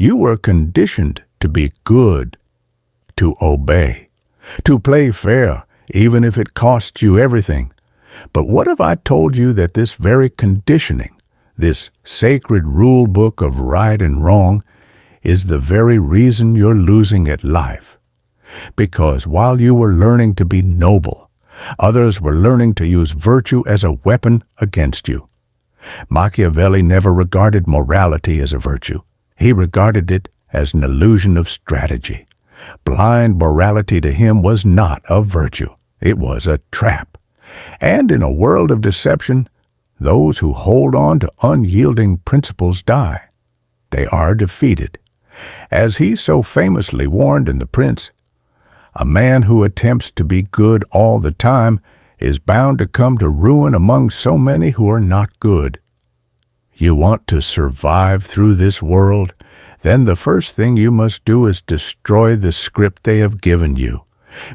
You were conditioned to be good, to obey, to play fair, even if it costs you everything. But what if I told you that this very conditioning, this sacred rule book of right and wrong, is the very reason you're losing at life? Because while you were learning to be noble, others were learning to use virtue as a weapon against you. Machiavelli never regarded morality as a virtue. He regarded it as an illusion of strategy. Blind morality to him was not a virtue. It was a trap. And in a world of deception, those who hold on to unyielding principles die. They are defeated. As he so famously warned in The Prince, a man who attempts to be good all the time is bound to come to ruin among so many who are not good. You want to survive through this world? Then the first thing you must do is destroy the script they have given you.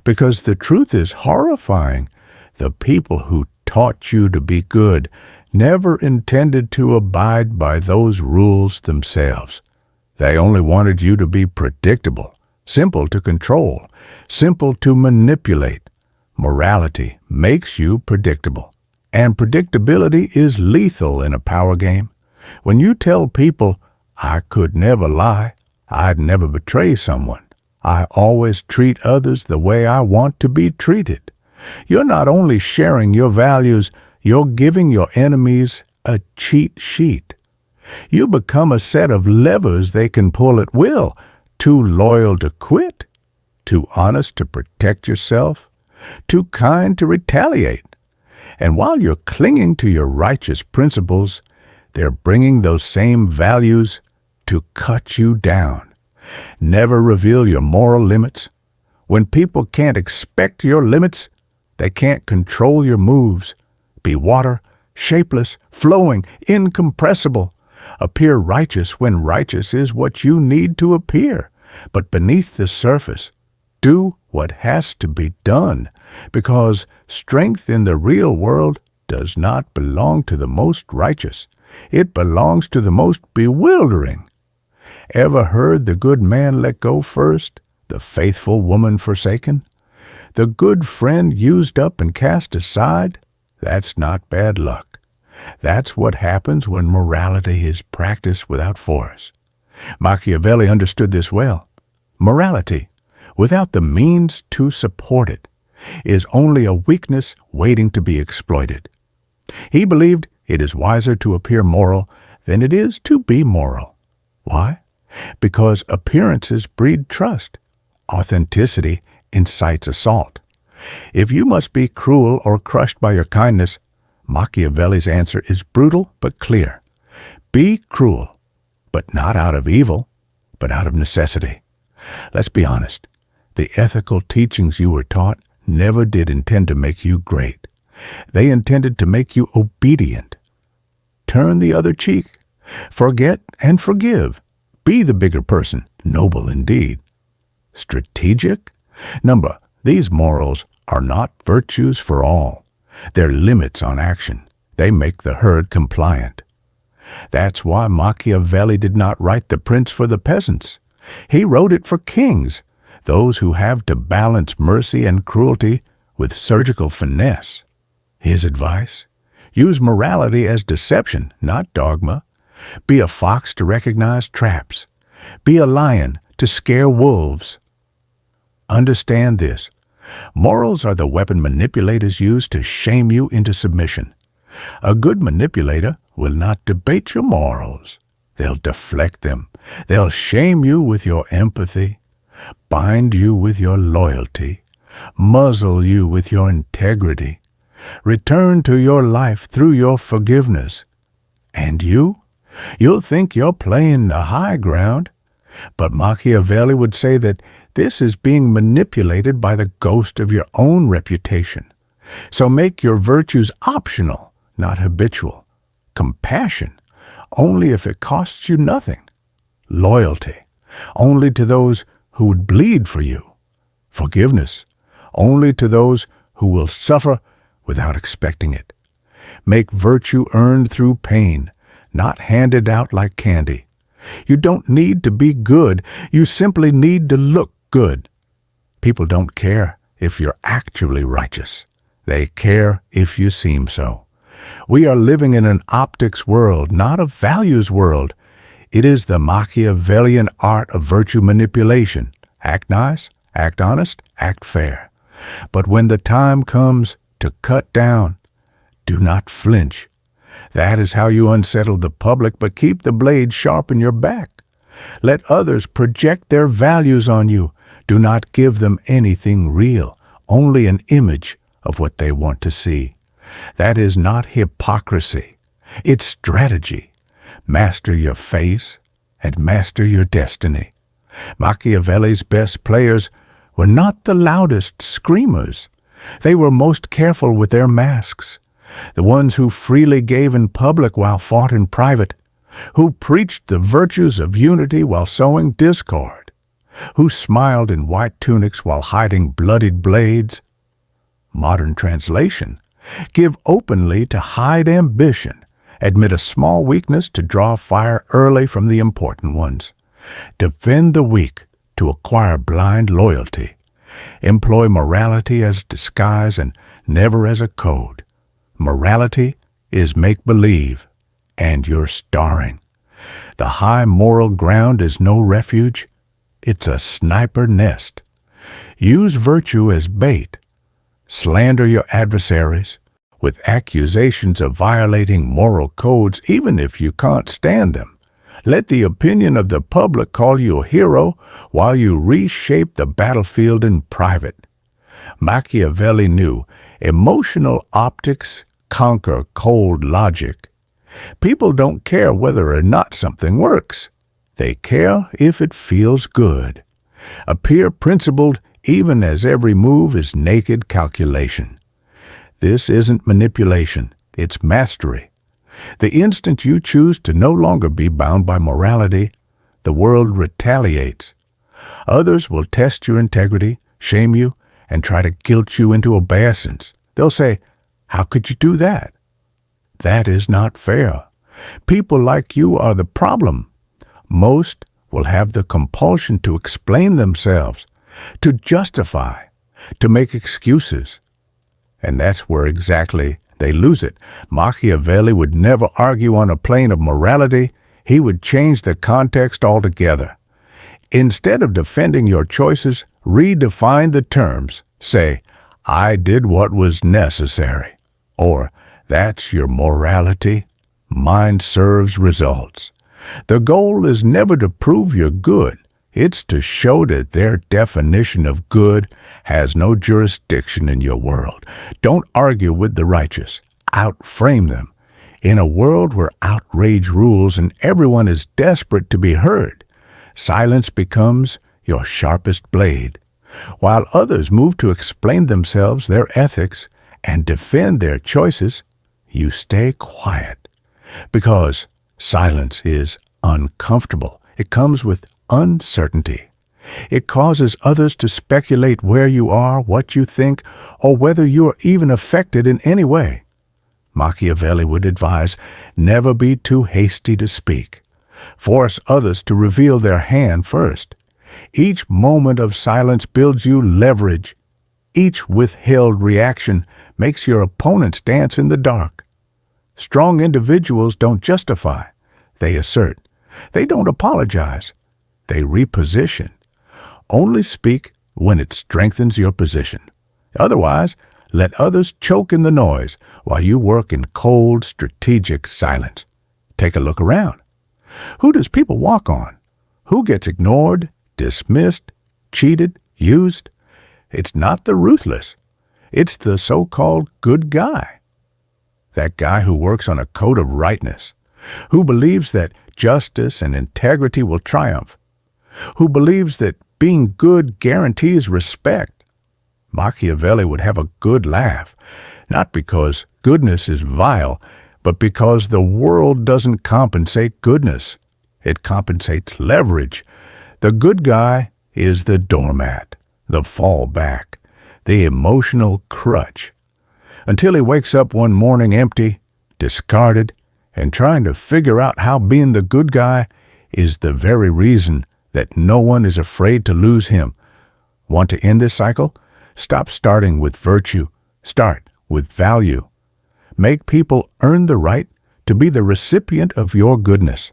Because the truth is horrifying. The people who taught you to be good never intended to abide by those rules themselves. They only wanted you to be predictable, simple to control, simple to manipulate. Morality makes you predictable, and predictability is lethal in a power game. When you tell people, I could never lie, I'd never betray someone, I always treat others the way I want to be treated, you're not only sharing your values, you're giving your enemies a cheat sheet. You become a set of levers they can pull at will, too loyal to quit, too honest to protect yourself, too kind to retaliate. And while you're clinging to your righteous principles, they're bringing those same values to cut you down. Never reveal your moral limits. When people can't expect your limits, they can't control your moves. Be water, shapeless, flowing, incompressible. Appear righteous when righteous is what you need to appear. But beneath the surface, do what has to be done, because strength in the real world does not belong to the most righteous. It belongs to the most bewildering. Ever heard the good man let go first, the faithful woman forsaken? The good friend used up and cast aside? That's not bad luck. That's what happens when morality is practiced without force. Machiavelli understood this well. Morality, without the means to support it, is only a weakness waiting to be exploited. He believed it is wiser to appear moral than it is to be moral. Why? Because appearances breed trust. Authenticity incites assault. If you must be cruel or crushed by your kindness, Machiavelli's answer is brutal but clear. Be cruel, but not out of evil, but out of necessity. Let's be honest. The ethical teachings you were taught never did intend to make you great. They intended to make you obedient. Turn the other cheek. Forget and forgive. Be the bigger person, noble indeed. Strategic? Number, these morals are not virtues for all. They're limits on action. They make the herd compliant. That's why Machiavelli did not write The Prince for the peasants. He wrote it for kings, those who have to balance mercy and cruelty with surgical finesse. His advice? Use morality as deception, not dogma. Be a fox to recognize traps. Be a lion to scare wolves. Understand this. Morals are the weapon manipulators use to shame you into submission. A good manipulator will not debate your morals. They'll deflect them. They'll shame you with your empathy, bind you with your loyalty, muzzle you with your integrity, return to your life through your forgiveness. And you'll think you're playing the high ground. But Machiavelli would say that this is being manipulated by the ghost of your own reputation. So make your virtues optional, not habitual. Compassion, only if it costs you nothing. Loyalty, only to those who would bleed for you. Forgiveness, only to those who will suffer without expecting it. Make virtue earned through pain, not handed out like candy. You don't need to be good. You simply need to look good. People don't care if you're actually righteous. They care if you seem so. We are living in an optics world, not a values world. It is the Machiavellian art of virtue manipulation. Act nice, act honest, act fair. But when the time comes to cut down, do not flinch. That is how you unsettle the public, but keep the blade sharp in your back. Let others project their values on you. Do not give them anything real, only an image of what they want to see. That is not hypocrisy. It's strategy. Master your face and master your destiny. Machiavelli's best players were not the loudest screamers. They were most careful with their masks. The ones who freely gave in public while fought in private, who preached the virtues of unity while sowing discord, who smiled in white tunics while hiding bloodied blades. Modern translation: give openly to hide ambition, admit a small weakness to draw fire early from the important ones, defend the weak to acquire blind loyalty, employ morality as disguise and never as a code. Morality is make-believe, and you're starring. The high moral ground is no refuge. It's a sniper nest. Use virtue as bait. Slander your adversaries with accusations of violating moral codes, even if you can't stand them. Let the opinion of the public call you a hero while you reshape the battlefield in private. Machiavelli knew emotional optics conquer cold logic. People don't care whether or not something works. They care if it feels good. Appear principled even as every move is naked calculation. This isn't manipulation, it's mastery. The instant you choose to no longer be bound by morality, the world retaliates. Others will test your integrity, shame you, and try to guilt you into obeisance. They'll say, "How could you do that?" That is not fair. People like you are the problem. Most will have the compulsion to explain themselves, to justify, to make excuses. And that's where exactly they lose it. Machiavelli would never argue on a plane of morality. He would change the context altogether. Instead of defending your choices, redefine the terms. Say, "I did what was necessary." Or, "That's your morality. Mine serves results." The goal is never to prove you're good. It's to show that their definition of good has no jurisdiction in your world. Don't argue with the righteous. Outframe them. In a world where outrage rules and everyone is desperate to be heard, silence becomes your sharpest blade. While others move to explain themselves, their ethics, and defend their choices, you stay quiet. Because silence is uncomfortable. It comes with uncertainty. It causes others to speculate where you are, what you think, or whether you are even affected in any way. Machiavelli would advise, never be too hasty to speak. Force others to reveal their hand first. Each moment of silence builds you leverage. Each withheld reaction makes your opponents dance in the dark. Strong individuals don't justify. They assert. They don't apologize. They reposition. Only speak when it strengthens your position. Otherwise, let others choke in the noise while you work in cold, strategic silence. Take a look around. Who does people walk on? Who gets ignored, dismissed, cheated, used? It's not the ruthless. It's the so-called good guy. That guy who works on a code of rightness, who believes that justice and integrity will triumph, who believes that being good guarantees respect. Machiavelli would have a good laugh, not because goodness is vile, but because the world doesn't compensate goodness. It compensates leverage. The good guy is the doormat, the fallback, the emotional crutch, until he wakes up one morning empty, discarded, and trying to figure out how being the good guy is the very reason that no one is afraid to lose him. Want to end this cycle? Stop starting with virtue. Start with value. Make people earn the right to be the recipient of your goodness.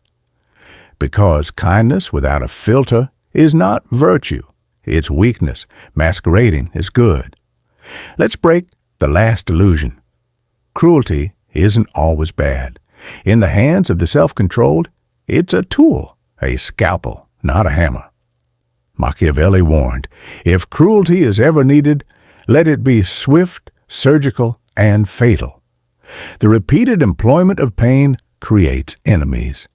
Because kindness without a filter is not virtue. It's weakness masquerading as good. Let's break the last illusion. Cruelty isn't always bad. In the hands of the self-controlled, it's a tool, a scalpel, not a hammer. Machiavelli warned, if cruelty is ever needed, let it be swift, surgical, and fatal. The repeated employment of pain creates enemies.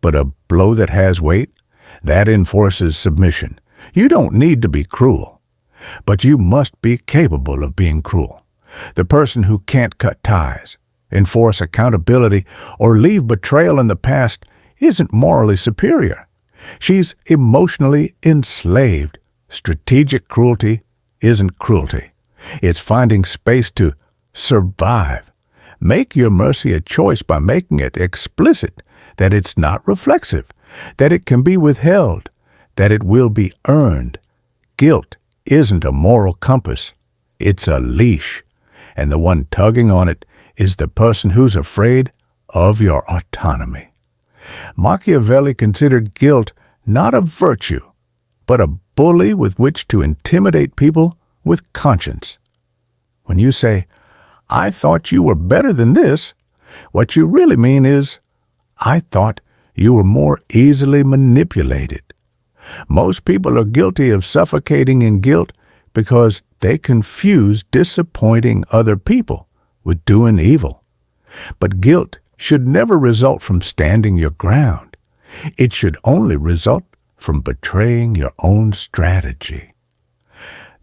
But a blow that has weight, that enforces submission. You don't need to be cruel, but you must be capable of being cruel. The person who can't cut ties, enforce accountability, or leave betrayal in the past isn't morally superior. She's emotionally enslaved. Strategic cruelty isn't cruelty. It's finding space to survive. Make your mercy a choice by making it explicit that it's not reflexive, that it can be withheld, that it will be earned. Guilt isn't a moral compass. It's a leash, and the one tugging on it is the person who's afraid of your autonomy. Machiavelli considered guilt not a virtue, but a bully with which to intimidate people with conscience. When you say, I thought you were better than this, what you really mean is, I thought you were more easily manipulated. Most people are guilty of suffocating in guilt because they confuse disappointing other people with doing evil. But guilt should never result from standing your ground. It should only result from betraying your own strategy.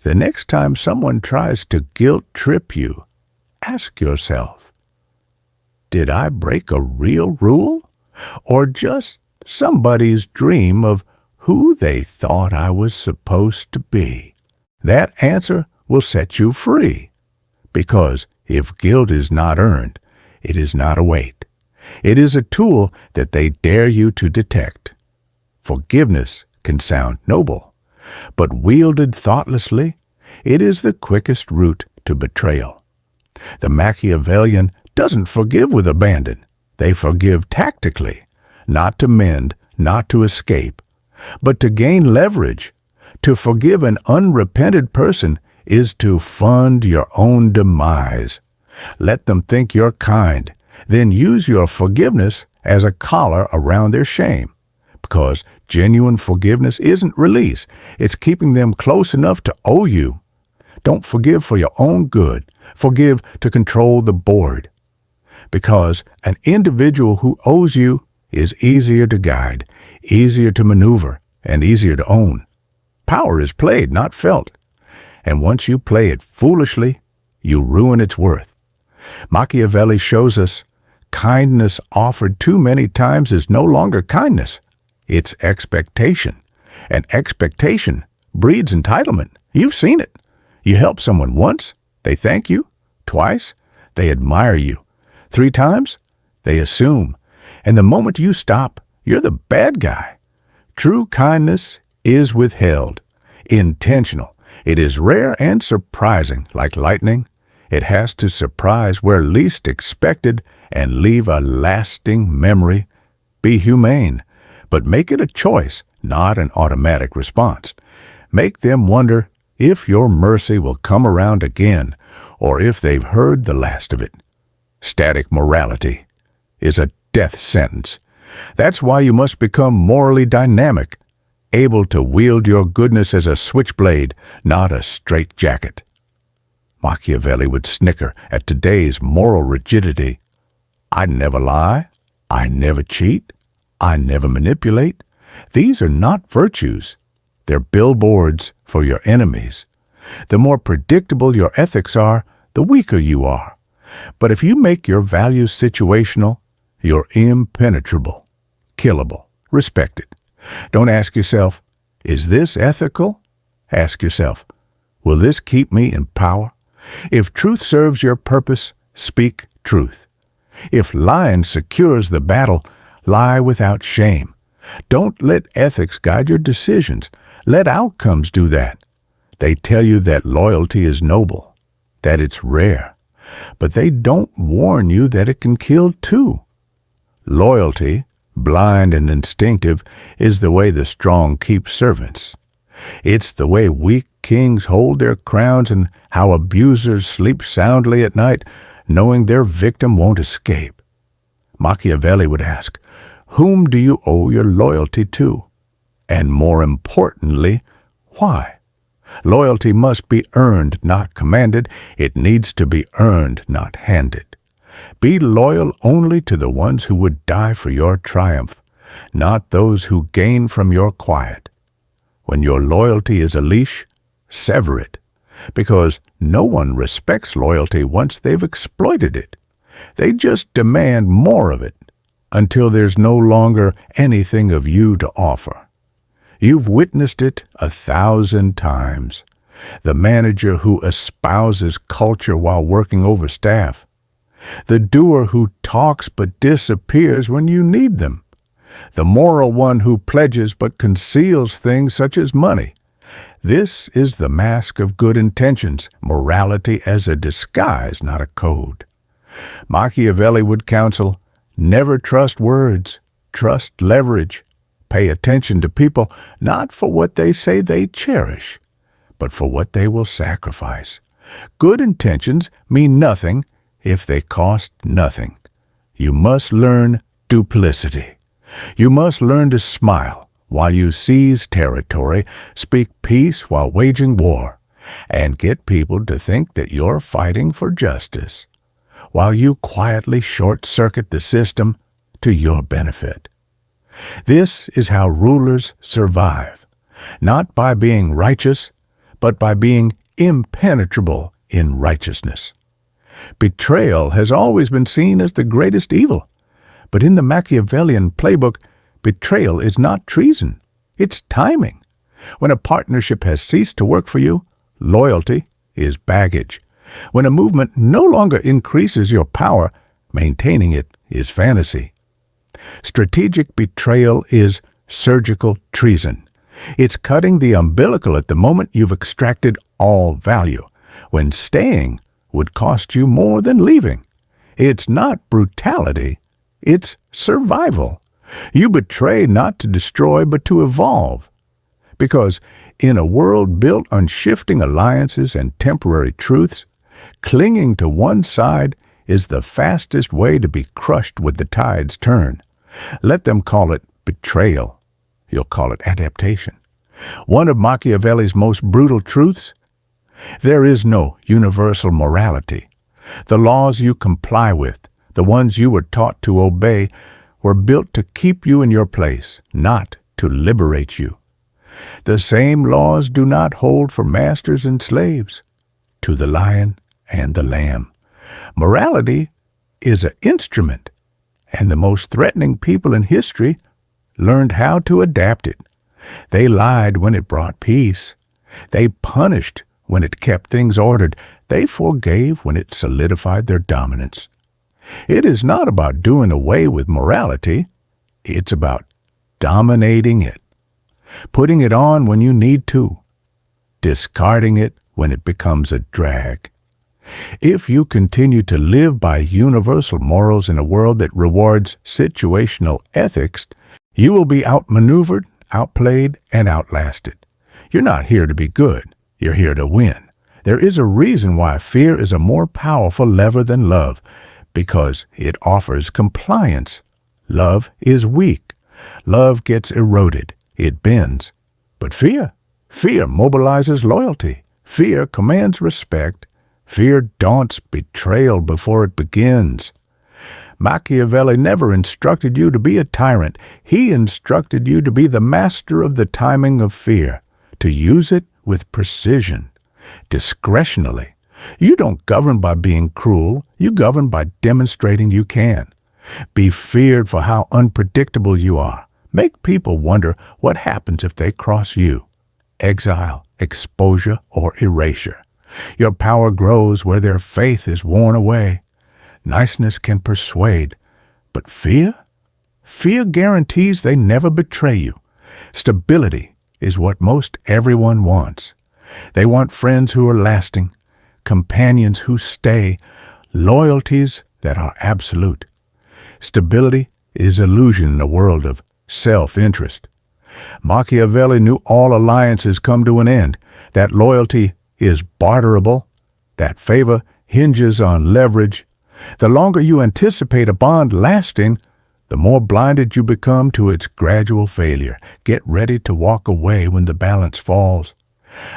The next time someone tries to guilt trip you, ask yourself, did I break a real rule, or just somebody's dream of who they thought I was supposed to be? That answer will set you free, because if guilt is not earned, it is not a weight. It is a tool that they dare you to detect. Forgiveness can sound noble, but wielded thoughtlessly, it is the quickest route to betrayal. The Machiavellian doesn't forgive with abandon. They forgive tactically, not to mend, not to escape, but to gain leverage. To forgive an unrepented person is to fund your own demise. Let them think you're kind, then use your forgiveness as a collar around their shame. Because genuine forgiveness isn't release, it's keeping them close enough to owe you. Don't forgive for your own good. Forgive to control the board. Because an individual who owes you is easier to guide, easier to maneuver, and easier to own. Power is played, not felt. And once you play it foolishly, you ruin its worth. Machiavelli shows us kindness offered too many times is no longer kindness. It's expectation. And expectation breeds entitlement. You've seen it. You help someone once, they thank you. Twice, they admire you. 3 times, they assume. And the moment you stop, you're the bad guy. True kindness is withheld, intentional. It is rare and surprising, like lightning. It has to surprise where least expected and leave a lasting memory. Be humane, but make it a choice, not an automatic response. Make them wonder if your mercy will come around again, or if they've heard the last of it. Static morality is a death sentence. That's why you must become morally dynamic, able to wield your goodness as a switchblade, not a straitjacket. Machiavelli would snicker at today's moral rigidity. I never lie. I never cheat. I never manipulate. These are not virtues. They're billboards for your enemies. The more predictable your ethics are, the weaker you are. But if you make your values situational, you're impenetrable, killable, respected. Don't ask yourself, is this ethical? Ask yourself, will this keep me in power? If truth serves your purpose, speak truth. If lying secures the battle, lie without shame. Don't let ethics guide your decisions. Let outcomes do that. They tell you that loyalty is noble, that it's rare, but they don't warn you that it can kill too. Loyalty, blind and instinctive, is the way the strong keep servants. It's the way weak kings hold their crowns and how abusers sleep soundly at night, knowing their victim won't escape. Machiavelli would ask, whom do you owe your loyalty to? And more importantly, why? Loyalty must be earned, not commanded. It needs to be earned, not handed. Be loyal only to the ones who would die for your triumph, not those who gain from your quiet. When your loyalty is a leash, sever it, because no one respects loyalty once they've exploited it. They just demand more of it until there's no longer anything of you to offer. You've witnessed it 1,000 times. The manager who espouses culture while working over staff. The doer who talks but disappears when you need them. The moral one who pledges but conceals things such as money. This is the mask of good intentions, morality as a disguise, not a code. Machiavelli would counsel, never trust words, trust leverage. Pay attention to people not for what they say they cherish, but for what they will sacrifice. Good intentions mean nothing if they cost nothing. You must learn duplicity. You must learn to smile while you seize territory, speak peace while waging war, and get people to think that you're fighting for justice, while you quietly short-circuit the system to your benefit. This is how rulers survive, not by being righteous, but by being impenetrable in righteousness. Betrayal has always been seen as the greatest evil, but in the Machiavellian playbook, betrayal is not treason, it's timing. When a partnership has ceased to work for you, loyalty is baggage. When a movement no longer increases your power, maintaining it is fantasy. Strategic betrayal is surgical treason. It's cutting the umbilical at the moment you've extracted all value, when staying would cost you more than leaving. It's not brutality, it's survival. You betray not to destroy but to evolve. Because in a world built on shifting alliances and temporary truths, clinging to one side is the fastest way to be crushed with the tide's turn. Let them call it betrayal. You'll call it adaptation. One of Machiavelli's most brutal truths? There is no universal morality. The laws you comply with, the ones you were taught to obey, were built to keep you in your place, not to liberate you. The same laws do not hold for masters and slaves. To the lion and the lamb. Morality is an instrument, and the most threatening people in history learned how to adapt it. They lied when it brought peace. They punished when it kept things ordered. They forgave when it solidified their dominance. It is not about doing away with morality. It's about dominating it. Putting it on when you need to. Discarding it when it becomes a drag. If you continue to live by universal morals in a world that rewards situational ethics, you will be outmaneuvered, outplayed, and outlasted. You're not here to be good. You're here to win. There is a reason why fear is a more powerful lever than love, because it offers compliance. Love is weak. Love gets eroded. It bends. But fear mobilizes loyalty. Fear commands respect. Fear daunts betrayal before it begins. Machiavelli never instructed you to be a tyrant. He instructed you to be the master of the timing of fear, to use it with precision, discretionally. You don't govern by being cruel. You govern by demonstrating you can. Be feared for how unpredictable you are. Make people wonder what happens if they cross you. Exile, exposure, or erasure. Your power grows where their faith is worn away. Niceness can persuade, but fear Fear guarantees they never betray you. Stability is what most everyone wants. They want friends who are lasting, companions who stay, loyalties that are absolute. Stability is illusion in a world of self-interest. Machiavelli knew all alliances come to an end, that loyalty is barterable, that favor hinges on leverage. The longer you anticipate a bond lasting, the more blinded you become to its gradual failure. Get ready to walk away when the balance falls.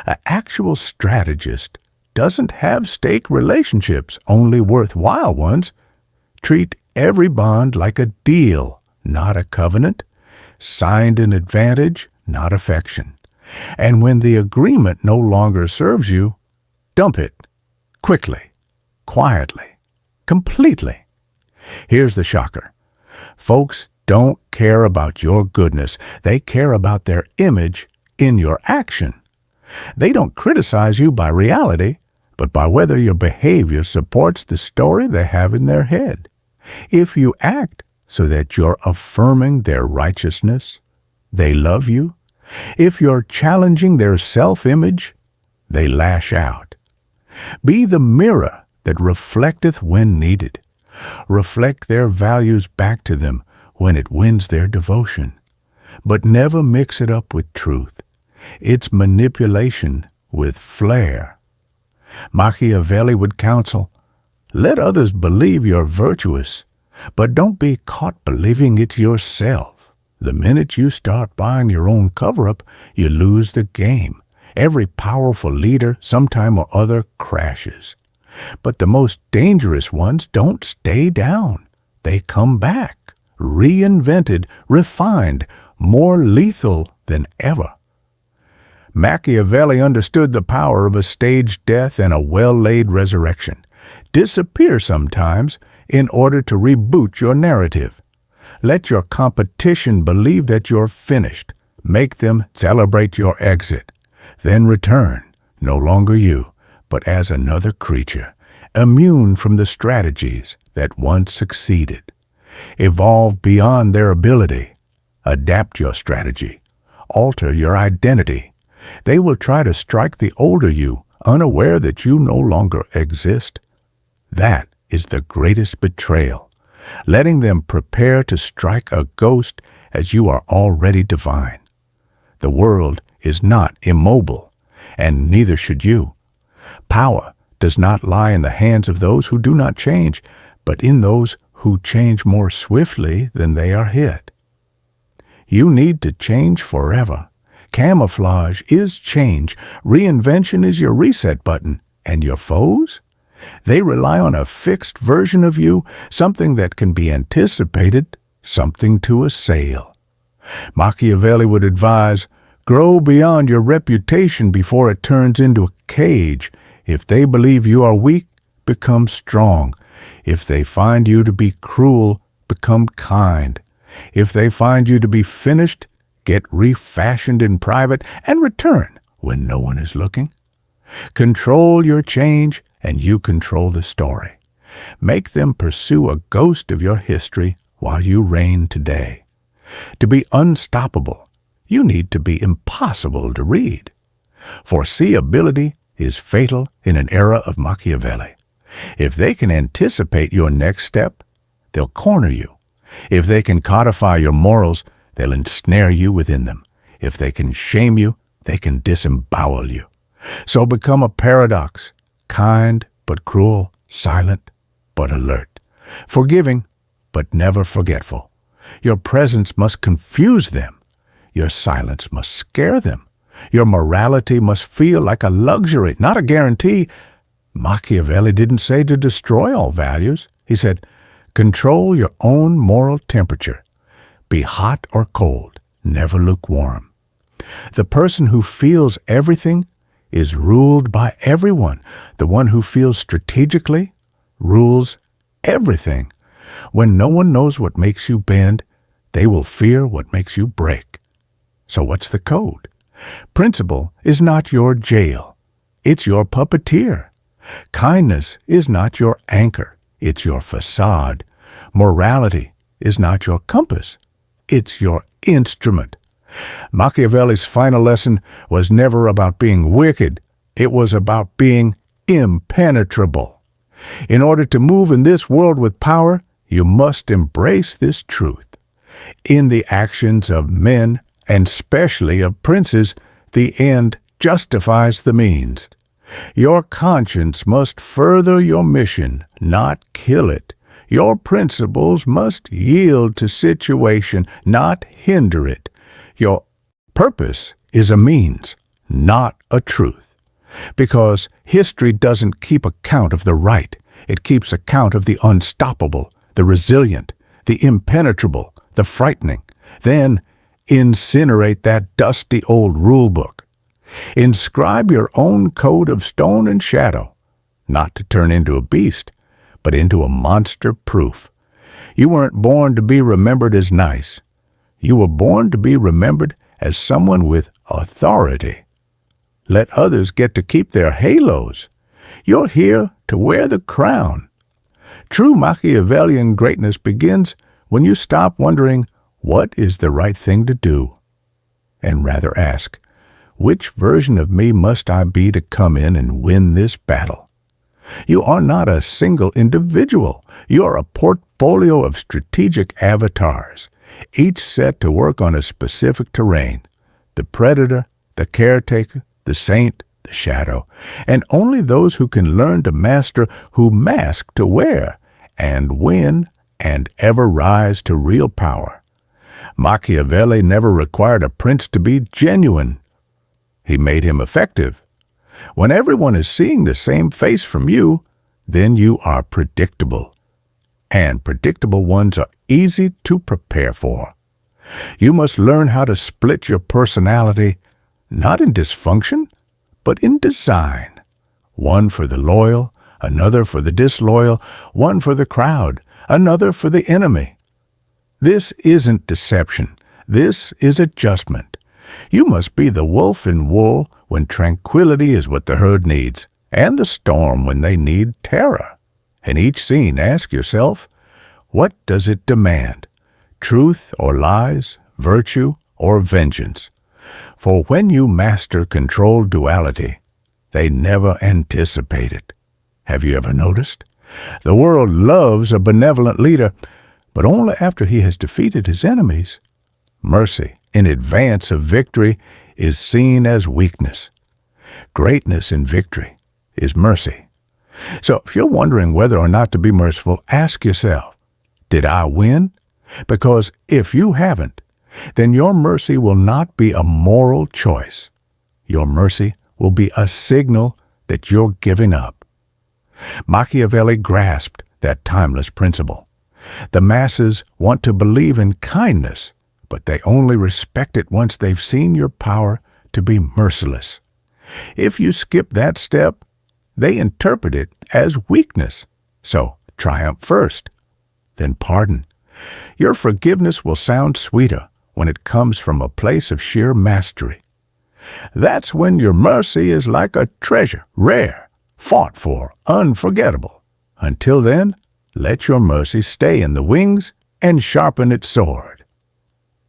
An actual strategist doesn't have stake relationships, only worthwhile ones. Treat every bond like a deal, not a covenant, signed in advantage, not affection. And when the agreement no longer serves you, dump it, quickly, quietly, completely. Here's the shocker. Folks don't care about your goodness. They care about their image in your action. They don't criticize you by reality, but by whether your behavior supports the story they have in their head. If you act so that you're affirming their righteousness, they love you. If you're challenging their self-image, they lash out. Be the mirror that reflecteth when needed. Reflect their values back to them when it wins their devotion. But never mix it up with truth. It's manipulation with flair. Machiavelli would counsel, let others believe you're virtuous, but don't be caught believing it yourself. The minute you start buying your own cover-up, you lose the game. Every powerful leader, sometime or other, crashes. But the most dangerous ones don't stay down. They come back, reinvented, refined, more lethal than ever. Machiavelli understood the power of a staged death and a well-laid resurrection. Disappear sometimes in order to reboot your narrative. Let your competition believe that you're finished. Make them celebrate your exit. Then return, no longer you, but as another creature, immune from the strategies that once succeeded. Evolve beyond their ability. Adapt your strategy. Alter your identity. They will try to strike the older you, unaware that you no longer exist. That is the greatest betrayal, letting them prepare to strike a ghost as you are already divine. The world is not immobile, and neither should you. Power does not lie in the hands of those who do not change, but in those who change more swiftly than they are hit. You need to change forever. Camouflage is change. Reinvention is your reset button. And your foes? They rely on a fixed version of you, something that can be anticipated, something to assail. Machiavelli would advise, grow beyond your reputation before it turns into a cage. If they believe you are weak, become strong. If they find you to be cruel, become kind. If they find you to be finished, get refashioned in private and return when no one is looking. Control your change and you control the story. Make them pursue a ghost of your history while you reign today. To be unstoppable, you need to be impossible to read. Foreseeability is fatal in an era of Machiavelli. If they can anticipate your next step, they'll corner you. If they can codify your morals, they'll ensnare you within them. If they can shame you, they can disembowel you. So become a paradox, kind but cruel, silent but alert, forgiving but never forgetful. Your presence must confuse them. Your silence must scare them. Your morality must feel like a luxury, not a guarantee. Machiavelli didn't say to destroy all values. He said, control your own moral temperature. Be hot or cold, never lukewarm. The person who feels everything is ruled by everyone. The one who feels strategically rules everything. When no one knows what makes you bend, they will fear what makes you break. So what's the code? Principle is not your jail. It's your puppeteer. Kindness is not your anchor. It's your facade. Morality is not your compass. It's your instrument. Machiavelli's final lesson was never about being wicked. It was about being impenetrable. In order to move in this world with power, you must embrace this truth. In the actions of men, and especially of princes, the end justifies the means. Your conscience must further your mission, not kill it. Your principles must yield to situation, not hinder it. Your purpose is a means, not a truth. Because history doesn't keep account of the right. It keeps account of the unstoppable, the resilient, the impenetrable, the frightening. Then incinerate that dusty old rulebook. Inscribe your own code of stone and shadow, not to turn into a beast, but into a monster proof. You weren't born to be remembered as nice. You were born to be remembered as someone with authority. Let others get to keep their halos. You're here to wear the crown. True Machiavellian greatness begins when you stop wondering what is the right thing to do, and rather ask, which version of me must I be to come in and win this battle? You are not a single individual. You are a portfolio of strategic avatars, each set to work on a specific terrain: the predator, the caretaker, the saint, the shadow, and only those who can learn to master who mask to wear and win and ever rise to real power. Machiavelli never required a prince to be genuine. He made him effective. When everyone is seeing the same face from you, then you are predictable. And predictable ones are easy to prepare for. You must learn how to split your personality, not in dysfunction, but in design. One for the loyal, another for the disloyal, one for the crowd, another for the enemy. This isn't deception. This is adjustment. You must be the wolf in wool when tranquility is what the herd needs, and the storm when they need terror. In each scene, ask yourself, what does it demand? Truth or lies, virtue or vengeance? For when you master controlled duality, they never anticipate it. Have you ever noticed? The world loves a benevolent leader, but only after he has defeated his enemies. Mercy in advance of victory is seen as weakness. Greatness in victory is mercy. So if you're wondering whether or not to be merciful, ask yourself, did I win? Because if you haven't, then your mercy will not be a moral choice. Your mercy will be a signal that you're giving up. Machiavelli grasped that timeless principle. The masses want to believe in kindness, but they only respect it once they've seen your power to be merciless. If you skip that step, they interpret it as weakness. So triumph first, then pardon. Your forgiveness will sound sweeter when it comes from a place of sheer mastery. That's when your mercy is like a treasure, rare, fought for, unforgettable. Until then, let your mercy stay in the wings and sharpen its sword.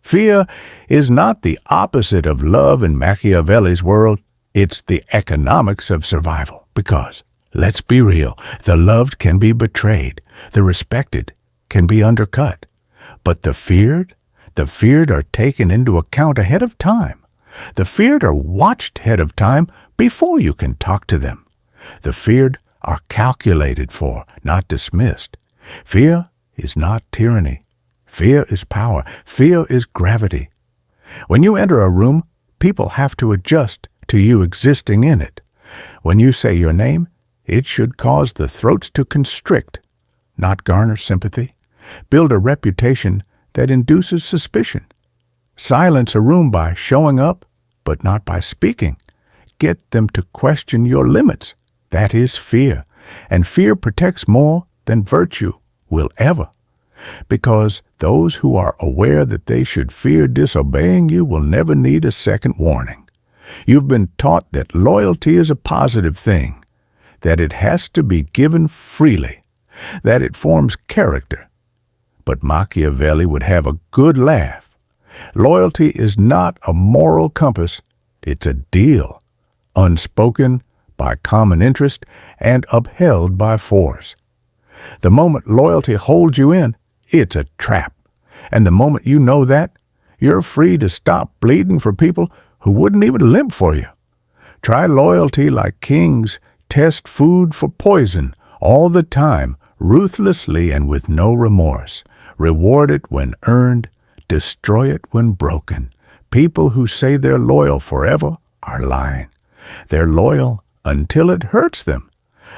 Fear is not the opposite of love in Machiavelli's world. It's the economics of survival. Because, let's be real, the loved can be betrayed, the respected can be undercut. But the feared are taken into account ahead of time. The feared are watched ahead of time before you can talk to them. The feared are calculated for, not dismissed. Fear is not tyranny. Fear is power. Fear is gravity. When you enter a room, people have to adjust to you existing in it. When you say your name, it should cause the throats to constrict, not garner sympathy. Build a reputation that induces suspicion. Silence a room by showing up, but not by speaking. Get them to question your limits. That is fear, and fear protects more than virtue will ever. Because those who are aware that they should fear disobeying you will never need a second warning. You've been taught that loyalty is a positive thing, that it has to be given freely, that it forms character. but Machiavelli would have a good laugh. Loyalty is not a moral compass, it's a deal, unspoken by common interest and upheld by force. The moment loyalty holds you in, it's a trap. And the moment you know that, you're free to stop bleeding for people who wouldn't even limp for you. Try loyalty like kings test food for poison all the time, ruthlessly and with no remorse. Reward it when earned, destroy it when broken. People who say they're loyal forever are lying. They're loyal until it hurts them,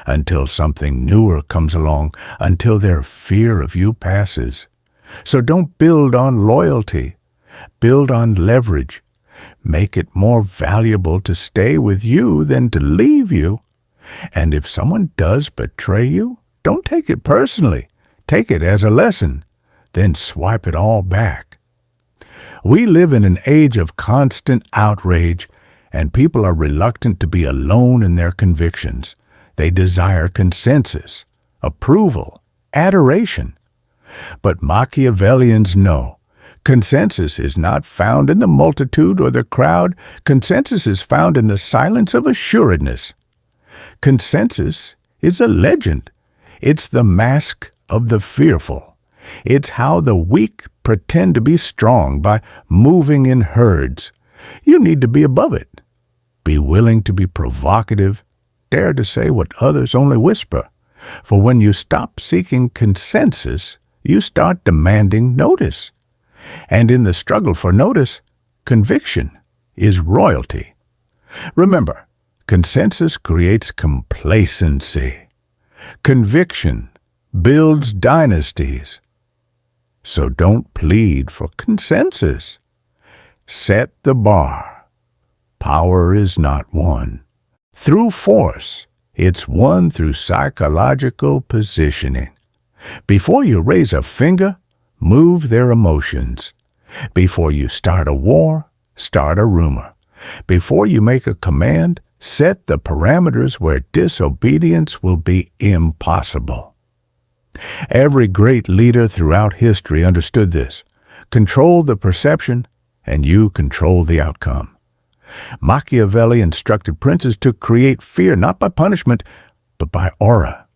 until something newer comes along, until their fear of you passes. So don't build on loyalty. Build on leverage. Make it more valuable to stay with you than to leave you. And if someone does betray you, don't take it personally. Take it as a lesson. Then swipe it all back. We live in an age of constant outrage, and people are reluctant to be alone in their convictions. They desire consensus, approval, adoration. But Machiavellians know consensus is not found in the multitude or the crowd. Consensus is found in the silence of assuredness. Consensus is a legend. It's the mask of the fearful. It's how the weak pretend to be strong by moving in herds. You need to be above it. Be willing to be provocative. Dare to say what others only whisper. For when you stop seeking consensus, you start demanding notice. And in the struggle for notice, conviction is royalty. Remember, consensus creates complacency. Conviction builds dynasties. So don't plead for consensus. Set the bar. Power is not won through force. It's won through psychological positioning. Before you raise a finger, move their emotions. Before you start a war, start a rumor. Before you make a command, set the parameters where disobedience will be impossible. Every great leader throughout history understood this. Control the perception, and you control the outcome. Machiavelli instructed princes to create fear not by punishment, but by aura.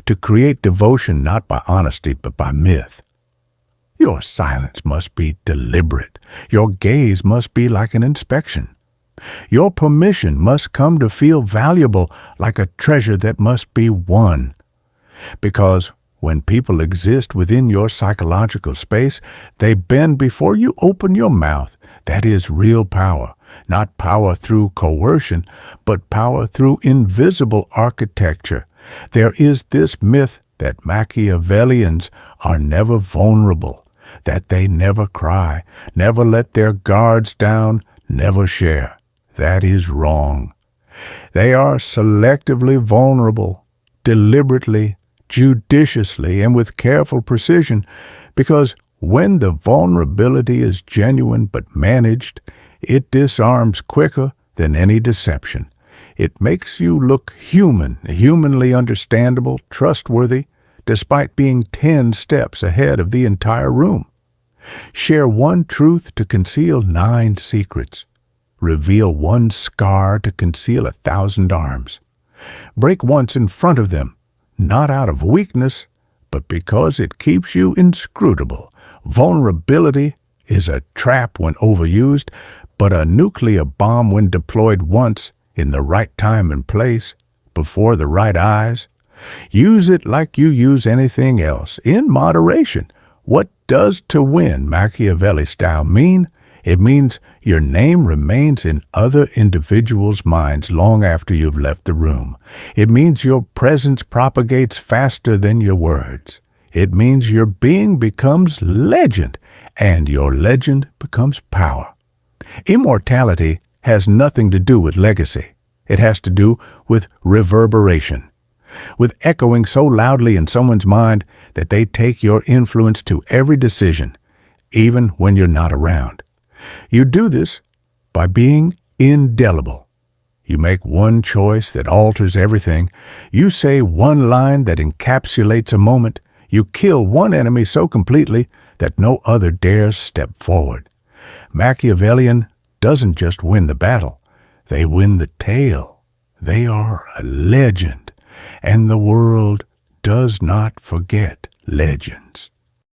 To create devotion not by honesty, but by myth. Your silence must be deliberate. Your gaze must be like an inspection. Your permission must come to feel valuable, like a treasure that must be won. Because when people exist within your psychological space, they bend before you open your mouth. That is real power. Not power through coercion, but power through invisible architecture. There is this myth that Machiavellians are never vulnerable, that they never cry, never let their guards down, never share. That is wrong. They are selectively vulnerable, deliberately, judiciously, and with careful precision, because when the vulnerability is genuine but managed, it disarms quicker than any deception. It makes you look human, humanly understandable, trustworthy, despite being 10 steps ahead of the entire room. Share one truth to conceal 9 secrets. Reveal one scar to conceal 1,000 arms. Break once in front of them, not out of weakness, but because it keeps you inscrutable. Vulnerability is a trap when overused, but a nuclear bomb when deployed once, in the right time and place, before the right eyes. Use it like you use anything else, in moderation. What does to win, Machiavelli style, mean? It means your name remains in other individuals' minds long after you've left the room. It means your presence propagates faster than your words. It means your being becomes legend, and your legend becomes power. Immortality has nothing to do with legacy. It has to do with reverberation, with echoing so loudly in someone's mind that they take your influence to every decision, even when you're not around. You do this by being indelible. You make one choice that alters everything. You say one line that encapsulates a moment. You kill one enemy so completely that no other dares step forward. Machiavellian doesn't just win the battle, they win the tale. They are a legend, and the world does not forget legends.